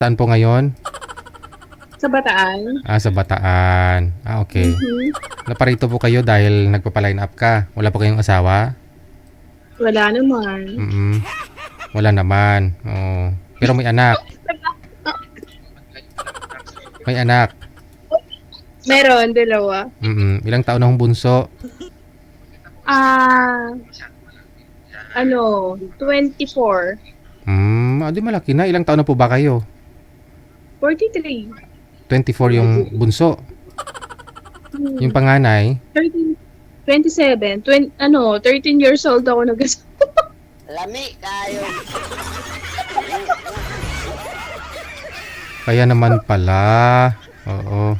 Saan po ngayon? Sa Bataan. Sa Bataan. Okay. Naparito po kayo dahil nagpapaline up ka. Wala po kayong asawa? Wala naman. Wala naman. Oh. Pero may anak. May anak. Meron, dalawa. Ilang taon na hong bunso? 24. Di malaki na. Ilang taon na po ba kayo? 43. 24 yung bunso. Yung panganay? 27. 13 years old ako Lami kayo. Kaya naman pala. Oo.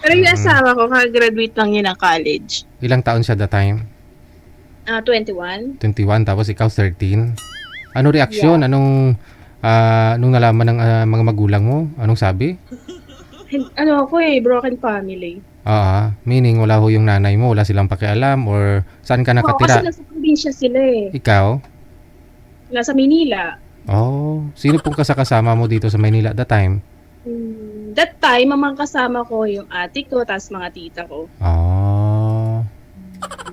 Pero yung asawa ko, kakagraduate lang yun ng college. Ilang taon siya that time? 21. 21, tapos ikaw 13. Ano reaksyon? Yeah. Nung nalaman ng mga magulang mo? Anong sabi? Broken family. Meaning wala ho yung nanay mo, wala silang pakialam, or saan ka nakatira? Kasi nasa probinsya sila eh. Ikaw? Nasa Manila. Sino pong kasama mo dito sa Manila that time? That time, mamang kasama ko yung ate ko, tas mga tita ko.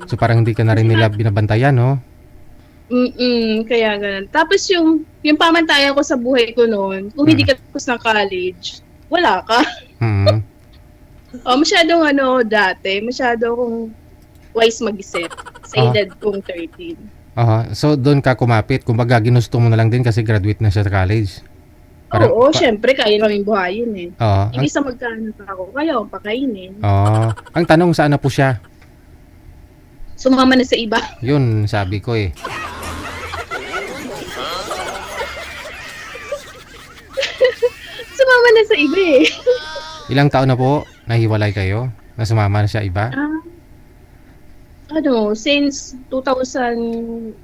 So parang hindi ka na rin nila binabantayan, no? Kaya ganun. Tapos yung pamantayan ko sa buhay ko noon, kung hindi ka tapos ng college, wala ka. Masyadong dati, masyado akong wise mag-isip sa edad kong 13. So doon ka kumapit, kumbaga ginusto mo na lang din kasi graduate na siya sa college. Syempre, kaya kaming buhayin eh. Hindi sa magkano ako, kaya akong pakainin. Ang tanong, saan na po siya? Sumama na sa iba. Yun, sabi ko eh. Sumama na sa iba eh. Ilang taon na po nahiwalay kayo? Na sumama na siya iba? Since 2002.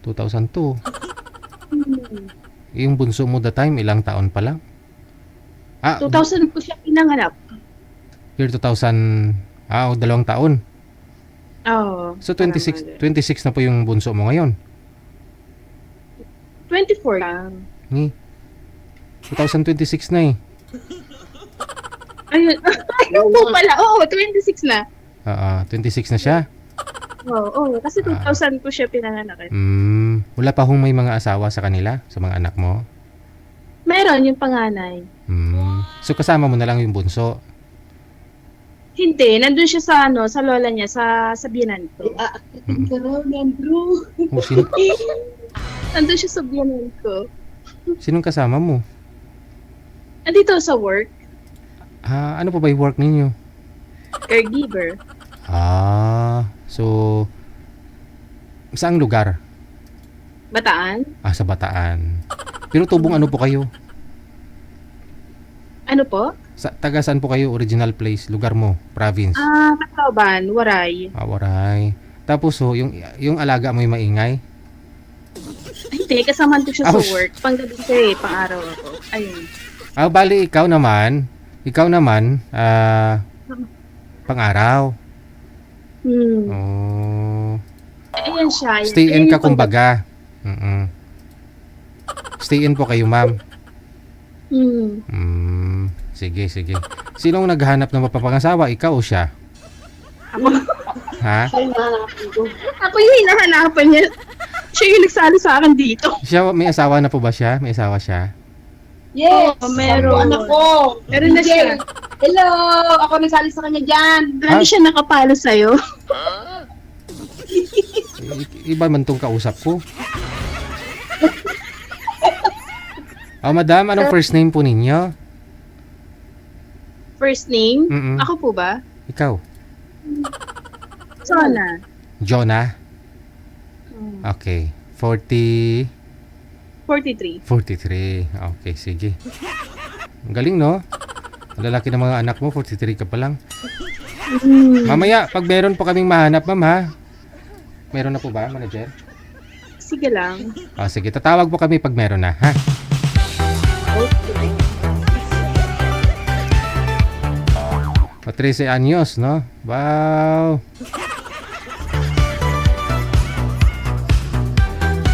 2002? Yung bunso mo that time, ilang taon pa lang? 2000 po siya pinanganap. Year 2000, 2 taon. So 26 na po yung bunso mo ngayon? 24 lang. 2026 na eh. Ayun po pala. 26 na. 26 na siya? Kasi 2000 po siya pinanganak. Wala pa hong may mga asawa sa kanila, sa mga anak mo? Meron, yung panganay. So kasama mo na lang yung bunso? Hindi, nandun siya sa lola niya, sa biyanan ko. Nandun siya sa biyanan ko. Sinong kasama mo? Andito sa work. Ano pa ba yung work ninyo? Caregiver. So saang lugar? Bataan. Sa Bataan. Pero tubong ano po kayo? Ano po? Taga saan po kayo? Original place, lugar mo, province? Tacloban, Waray. Waray. Tapos yung alaga mo yung maingay? Hindi, kasama ko siya sa work. Panggabi siya pang-araw ako. Ayun. Bali, ikaw naman, pang-araw. Ayan siya. Stay in ka kumbaga. Stay in po kayo, ma'am. Sige. Sinong naghahanap ng mapapangasawa? Ikaw o siya? Ako. Ha? Ako yung hinahanapan niya. Siya yung nagsali sa akin dito. Siya, may asawa na po ba siya? May asawa siya? Yes! Meron. Anak ko! Meron na siya. Hello! Ako nagsali sa kanya dyan. Hindi siya nakapalo sa'yo. Iba man tong kausap ko. Madam, anong first name po ninyo? First name? Ako po ba? Ikaw? Jonah? Okay. 43. Okay, sige. Ang galing, no? Ang lalaki ng mga anak mo, 43 ka pa lang. Mamaya, pag meron po kaming mahanap, ma'am, ha? Meron na po ba, manager? Sige lang. Sige, tatawag po kami pag meron na, ha? Okay. 13 anyos, no? Wow!